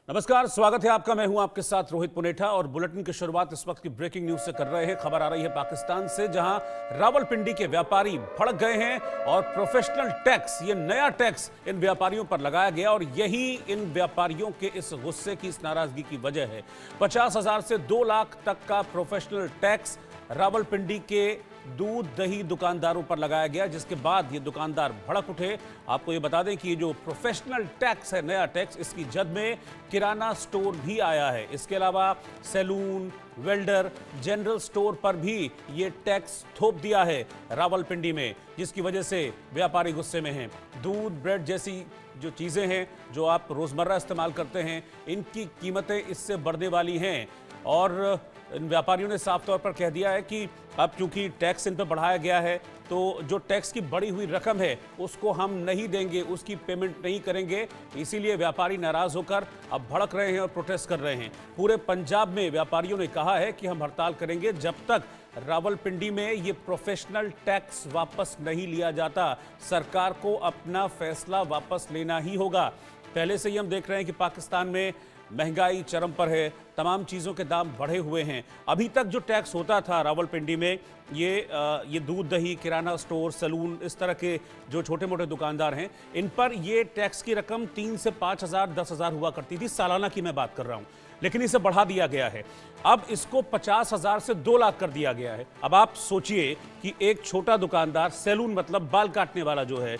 नमस्कार, स्वागत है आपका। मैं हूं आपके साथ रोहित पुनेठा और बुलेटिन की शुरुआत इस वक्त की ब्रेकिंग न्यूज से कर रहे हैं। खबर आ रही है पाकिस्तान से, जहां रावलपिंडी के व्यापारी भड़क गए हैं और प्रोफेशनल टैक्स, ये नया टैक्स इन व्यापारियों पर लगाया गया और यही इन व्यापारियों के इस गुस्से की, इस नाराजगी की वजह है। 50,000 से 2 लाख तक का प्रोफेशनल टैक्स रावलपिंडी के दूध दही दुकानदारों पर लगाया गया, जिसके बाद ये दुकानदार भड़क उठे। आपको ये बता दें कि ये जो प्रोफेशनल टैक्स है, नया टैक्स, इसकी जद में किराना स्टोर भी आया है। इसके अलावा सैलून, वेल्डर, जनरल स्टोर पर भी ये टैक्स थोप दिया है रावलपिंडी में, जिसकी वजह से व्यापारी गुस्से में हैं। दूध, ब्रेड जैसी जो चीज़ें हैं जो आप रोज़मर्रा इस्तेमाल करते हैं, इनकी कीमतें इससे बढ़ने वाली हैं और इन व्यापारियों ने साफ तौर पर कह दिया है कि अब चूंकि टैक्स इन पर बढ़ाया गया है, तो जो टैक्स की बढ़ी हुई रकम है उसको हम नहीं देंगे, उसकी पेमेंट नहीं करेंगे। इसीलिए व्यापारी नाराज होकर अब भड़क रहे हैं और प्रोटेस्ट कर रहे हैं। पूरे पंजाब में व्यापारियों ने कहा है कि हम हड़ताल करेंगे जब तक रावलपिंडी में ये प्रोफेशनल टैक्स वापस नहीं लिया जाता। सरकार को अपना फैसला वापस लेना ही होगा। पहले से ही हम देख रहे हैं कि पाकिस्तान में महंगाई चरम पर है, तमाम चीज़ों के दाम बढ़े हुए हैं। अभी तक जो टैक्स होता था रावलपिंडी में, ये दूध दही, किराना स्टोर, सैलून, इस तरह के जो छोटे मोटे दुकानदार हैं, इन पर ये टैक्स की रकम 3 से 5,000, 10,000 हुआ करती थी, सालाना की मैं बात कर रहा हूँ। लेकिन इसे बढ़ा दिया गया है, अब इसको 50,000 से 2 लाख कर दिया गया है। अब आप सोचिए कि एक छोटा दुकानदार, सैलून मतलब बाल काटने वाला जो है,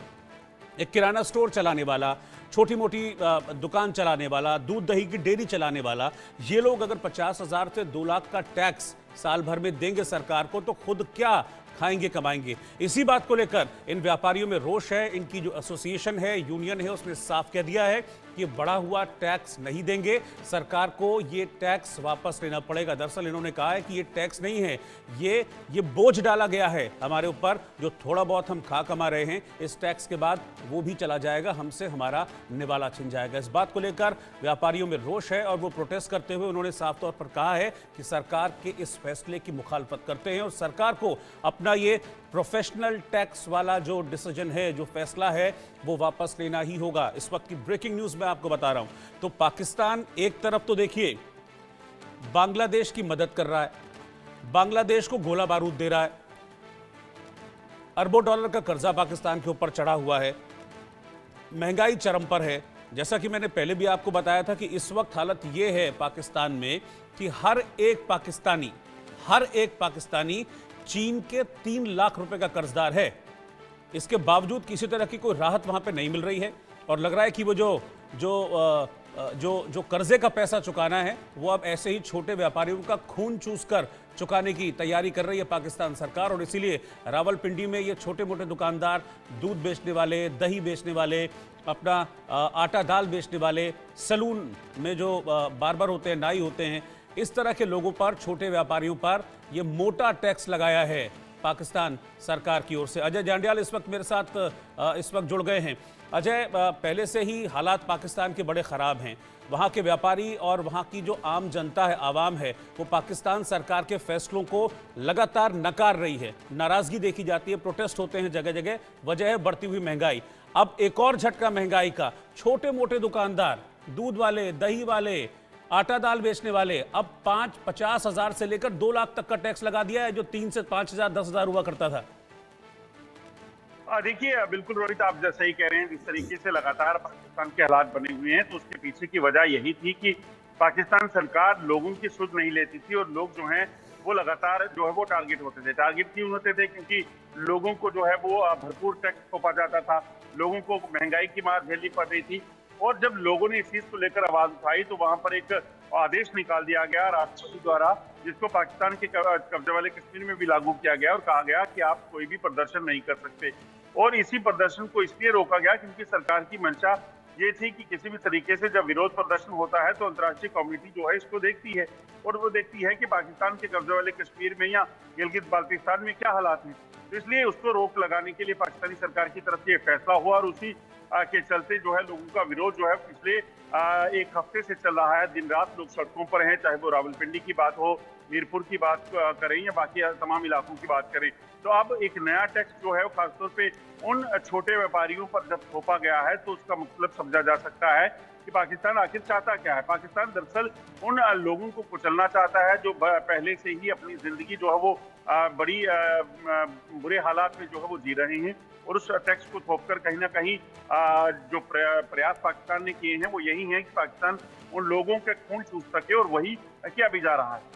एक किराना स्टोर चलाने वाला, छोटी मोटी दुकान चलाने वाला, दूध दही की डेयरी चलाने वाला, ये लोग अगर 50,000 से 2 लाख का टैक्स साल भर में देंगे सरकार को, तो खुद क्या खाएंगे कमाएंगे। इसी बात को लेकर इन व्यापारियों में रोष है। इनकी जो एसोसिएशन है, यूनियन है, उसने साफ कह दिया है कि बढ़ा हुआ टैक्स नहीं देंगे, सरकार को ये टैक्स वापस लेना पड़ेगा। दरअसल इन्होंने कहा है कि ये टैक्स नहीं है, ये बोझ डाला गया है हमारे ऊपर, जो थोड़ा बहुत हम खा कमा रहे हैं, इस टैक्स के बाद वो भी चला जाएगा, हमसे हमारा निवाला छिन जाएगा। इस बात को लेकर व्यापारियों में रोष है और वो प्रोटेस्ट करते हुए उन्होंने साफ तौर पर कहा है कि सरकार के इस फैसले की मुखालफत करते हैं और सरकार को अपना ये प्रोफेशनल टैक्स वाला जो डिसीजन है, जो फैसला है, वो वापस लेना ही होगा। इस वक्त की ब्रेकिंग न्यूज मैं आपको बता रहा हूं। तो पाकिस्तान एक तरफ तो देखिए बांग्लादेश की मदद कर रहा है, बांग्लादेश को गोला बारूद दे रहा है, अरबों डॉलर का कर्जा पाकिस्तान के ऊपर चढ़ा हुआ है, महंगाई चरम पर है। जैसा कि मैंने पहले भी आपको बताया था कि इस वक्त हालत यह है पाकिस्तान में कि हर एक पाकिस्तानी चीन के 3 लाख रुपए का कर्जदार है। इसके बावजूद किसी तरह की कोई राहत वहां पे नहीं मिल रही है और लग रहा है कि वो जो कर्जे का पैसा चुकाना है, वो अब ऐसे ही छोटे व्यापारियों का खून चूसकर चुकाने की तैयारी कर रही है पाकिस्तान सरकार। और इसीलिए रावलपिंडी में ये छोटे मोटे दुकानदार, दूध बेचने वाले, दही बेचने वाले, अपना आटा दाल बेचने वाले, सैलून में जो बार्बर होते हैं, नाई होते हैं, इस तरह के लोगों पर, छोटे व्यापारियों पर ये मोटा टैक्स लगाया है पाकिस्तान सरकार की ओर से। अजय जांडियाल इस वक्त मेरे साथ इस वक्त जुड़ गए हैं। अजय, पहले से ही हालात पाकिस्तान के बड़े ख़राब हैं। वहाँ के व्यापारी और वहाँ की जो आम जनता है, आवाम है, वो पाकिस्तान सरकार के फैसलों को लगातार नकार रही है। नाराज़गी देखी जाती है, प्रोटेस्ट होते हैं जगह जगह। वजह है बढ़ती हुई महंगाई। अब एक और झटका महंगाई का। छोटे मोटे दुकानदार, दूध वाले, दही वाले, आटा दाल बेचने वाले, अब 50,000 से लेकर 2 लाख तक का टैक्स लगा दिया है, जो 3 से 5,000, 10,000 हुआ करता था। देखिए, बिल्कुल रोहित, आप जैसा ही कह रहे हैं, जिस तरीके से लगातार पाकिस्तान के हालात बने हुए हैं, तो उसके पीछे की वजह यही थी कि पाकिस्तान सरकार लोगों की सुध नहीं लेती थी और लोग जो हैं वो लगातार जो है वो टारगेट होते थे। टारगेट क्यों होते थे? क्योंकि लोगों को जो है वो भरपूर टैक्स थोपा जाता था, लोगों को महंगाई की मार झेलनी पड़ रही थी। और जब लोगों ने इस चीज को लेकर आवाज उठाई, तो वहां पर एक आदेश निकाल दिया गया राष्ट्रपति द्वारा, जिसको पाकिस्तान के कब्जे वाले कश्मीर में भी लागू किया गया और कहा गया कि आप कोई भी प्रदर्शन नहीं कर सकते। और इसी प्रदर्शन को इसलिए रोका गया क्योंकि सरकार की मंशा ये थी कि किसी भी तरीके से जब विरोध प्रदर्शन होता है तो अंतर्राष्ट्रीय कम्युनिटी जो है इसको देखती है और वो देखती है कि पाकिस्तान के कब्जे वाले कश्मीर में या गिलगित बाल्टिस्तान में क्या हालात हैं। तो इसलिए उसको रोक लगाने के लिए पाकिस्तानी सरकार की तरफ से ये फैसला हुआ और उसी के चलते जो है लोगों का विरोध जो है पिछले 1 हफ्ते से चल रहा है। दिन रात लोग सड़कों पर हैं, चाहे वो रावलपिंडी की बात हो, मीरपुर की बात करें या बाकी तमाम इलाकों की बात करें, तो अब एक नया टैक्स जो है वो खासतौर पे उन छोटे व्यापारियों पर जब थोपा गया है तो उसका मतलब समझा जा सकता है कि पाकिस्तान आखिर चाहता क्या है। पाकिस्तान दरअसल उन लोगों को कुचलना चाहता है जो पहले से ही अपनी जिंदगी जो है वो बड़ी बुरे हालात में जो है वो जी रहे हैं, और उस टैक्स को थोपकर कहीं ना कहीं जो प्रयास पाकिस्तान ने किए हैं वो यही है कि पाकिस्तान उन लोगों के खून चूस सके, और वही किया भी जा रहा है।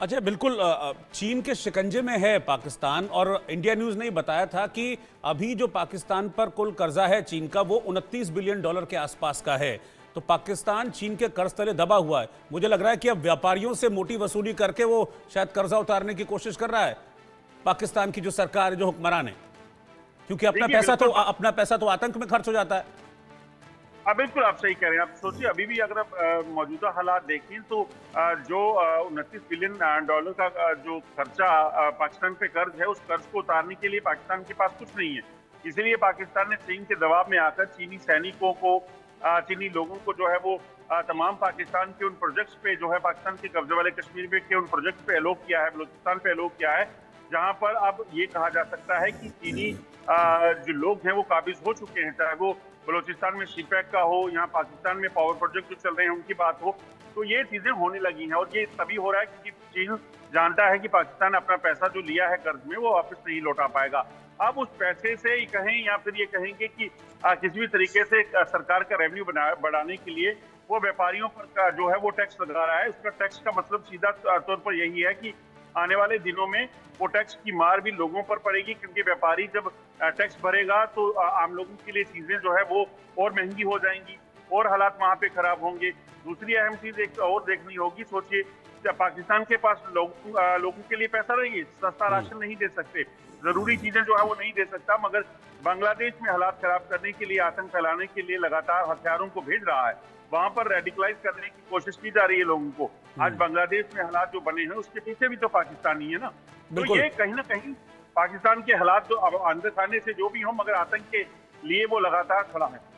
अच्छा, बिल्कुल चीन के शिकंजे में है पाकिस्तान, और इंडिया न्यूज ने बताया था कि अभी जो पाकिस्तान पर कुल कर्जा है चीन का वो $29 बिलियन के आसपास का है। तो पाकिस्तान चीन के कर्ज तले दबा हुआ है। मुझे लग रहा है कि अब व्यापारियों से मोटी वसूली करके वो शायद कर्जा उतारने की कोशिश कर रहा है पाकिस्तान की जो सरकार, जो हुक्मरान है, क्योंकि अपना पैसा तो आतंक में खर्च हो जाता है। हाँ बिल्कुल, आप सही कह रहे हैं। आप सोचिए, अभी भी अगर आप मौजूदा हालात देखें तो जो $29 बिलियन का जो खर्चा पाकिस्तान पे कर्ज है, उस कर्ज को उतारने के लिए पाकिस्तान के पास कुछ नहीं है। इसीलिए पाकिस्तान ने चीन के दबाव में आकर चीनी सैनिकों को, चीनी लोगों को जो है वो तमाम पाकिस्तान के उन प्रोजेक्ट्स पे जो है पाकिस्तान के कब्जे वाले कश्मीर में के उन प्रोजेक्ट्स पे अलॉट किया है, बलूचिस्तान पे अलॉट किया है, जहां पर अब ये कहा जा सकता है कि चीनी जो लोग हैं वो काबिज हो चुके हैं, चाहे वो बलूचिस्तान में सीपैक का हो, यहाँ पाकिस्तान में पावर प्रोजेक्ट जो चल रहे हैं उनकी बात हो, तो ये चीजें होने लगी हैं। और ये तभी हो रहा है क्योंकि चीन जानता है कि पाकिस्तान अपना पैसा जो लिया है कर्ज में वो वापस नहीं लौटा पाएगा। अब उस पैसे से ही कहें या फिर ये कहेंगे कि किसी भी तरीके से सरकार का रेवेन्यू बढ़ाने के लिए वो व्यापारियों पर जो है वो टैक्स लगा रहा है। उसका टैक्स का मतलब सीधा तौर पर यही है कि आने वाले दिनों में वो टैक्स की मार भी लोगों पर पड़ेगी, क्योंकि व्यापारी जब टैक्स भरेगा तो आम लोगों के लिए चीजें जो है वो और महंगी हो जाएंगी और हालात वहां पे खराब होंगे। दूसरी अहम चीज एक और देखनी होगी, सोचिए पाकिस्तान के पास लोगों के लिए पैसा नहीं, सस्ता राशन नहीं दे सकते, जरूरी चीजें जो है वो नहीं दे सकता, मगर बांग्लादेश में हालात खराब करने के लिए, आतंक फैलाने के लिए लगातार हथियारों को भेज रहा है, वहां पर रेडिकलाइज करने की कोशिश की जा रही है लोगों को। आज बांग्लादेश में हालात जो बने हैं उसके पीछे भी तो पाकिस्तानी है ना। तो ये कहीं ना कहीं पाकिस्तान के हालात जो अब अंदर खाने से जो भी हो, मगर आतंक के लिए वो लगातार खड़ा है।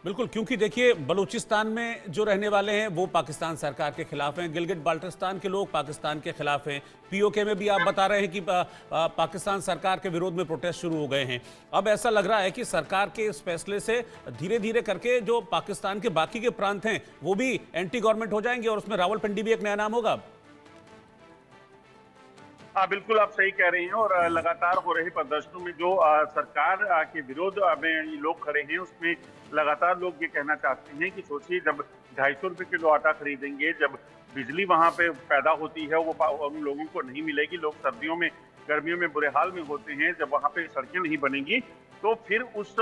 बिल्कुल, क्योंकि देखिए बलूचिस्तान में जो रहने वाले हैं वो पाकिस्तान सरकार के खिलाफ हैं, गिलगिट बाल्टिस्तान के लोग पाकिस्तान के खिलाफ हैं, पीओके में भी आप बता रहे हैं कि पाकिस्तान सरकार के विरोध में प्रोटेस्ट शुरू हो गए हैं। अब ऐसा लग रहा है कि सरकार के इस फैसले से धीरे धीरे करके जो पाकिस्तान के बाकी के प्रांत हैं वो भी एंटी गवर्नमेंट हो जाएंगे, और उसमें रावलपिंडी भी एक नया नाम होगा। हाँ बिल्कुल, आप सही कह रहे हैं। और लगातार हो रहे प्रदर्शनों में जो सरकार के विरोध में लोग खड़े हैं, उसमें लगातार लोग ये कहना चाहते हैं कि सोचिए, जब 250 रुपये किलो आटा खरीदेंगे, जब बिजली वहां पे पैदा होती है वो उन लोगों को नहीं मिलेगी, लोग सर्दियों में गर्मियों में बुरे हाल में होते हैं, जब वहां पे सड़कें नहीं बनेंगी तो फिर उस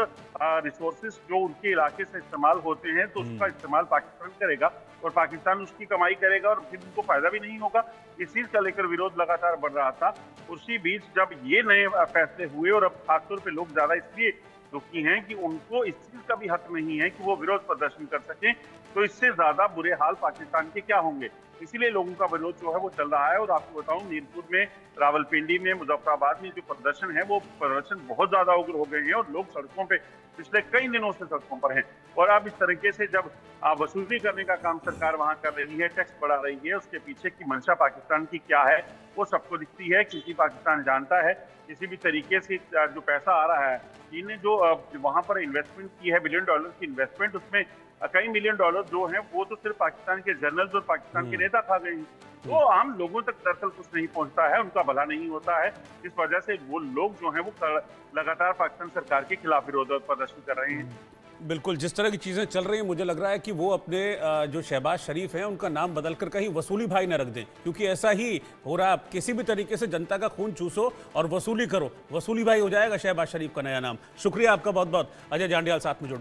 रिसोर्सेज जो उनके इलाके से इस्तेमाल होते हैं तो उसका इस्तेमाल पाकिस्तान करेगा और पाकिस्तान उसकी कमाई करेगा और फिर उनको फायदा भी नहीं होगा। इस चीज का लेकर विरोध लगातार बढ़ रहा था। उसी बीच जब ये नए फैसले हुए, और अब खासतौर पे लोग ज्यादा इसलिए दुखी हैं कि उनको इस चीज का भी हक नहीं है कि वो विरोध प्रदर्शन कर सकें, तो इससे ज्यादा बुरे हाल पाकिस्तान के क्या होंगे। इसीलिए लोगों का विरोध जो है वो चल रहा है। और आपको बताऊं, मीरपुर में, रावलपिंडी में, मुजफ्फराबाद में जो प्रदर्शन है वो प्रदर्शन बहुत ज्यादा उग्र हो गए हैं और लोग सड़कों पे पिछले कई दिनों से सड़कों पर हैं। और अब इस तरीके से जब वसूली करने का काम सरकार वहां कर रही है, टैक्स बढ़ा रही है, उसके पीछे की मंशा पाकिस्तान की क्या है वो सबको दिखती है, क्योंकि पाकिस्तान जानता है किसी भी तरीके से जो पैसा आ रहा है, चीन ने जो वहां पर इन्वेस्टमेंट की है, $1 बिलियन की इन्वेस्टमेंट, उसमें कई $1 मिलियन जो है वो तो सिर्फ पाकिस्तान के जनरल्स और पाकिस्तान के नेता खा गए हैं। तो आम लोगों तक दरअसल कुछ नहीं पहुंचता है, उनका भला नहीं होता है। इस वजह से वो लोग जो हैं वो लगातार पाकिस्तान सरकार के खिलाफ विरोध प्रदर्शन कर रहे हैं। बिल्कुल, जिस तरह की चीज़ें चल रही हैं, मुझे लग रहा है कि वो अपने जो शहबाज शरीफ हैं उनका नाम बदलकर कहीं वसूली भाई न रख दें, क्योंकि ऐसा ही हो रहा है। आप किसी भी तरीके से जनता का खून चूसो और वसूली करो, वसूली भाई हो जाएगा शहबाज शरीफ का नया नाम। शुक्रिया आपका बहुत बहुत, अजय जांडियाल साथ में जुड़ने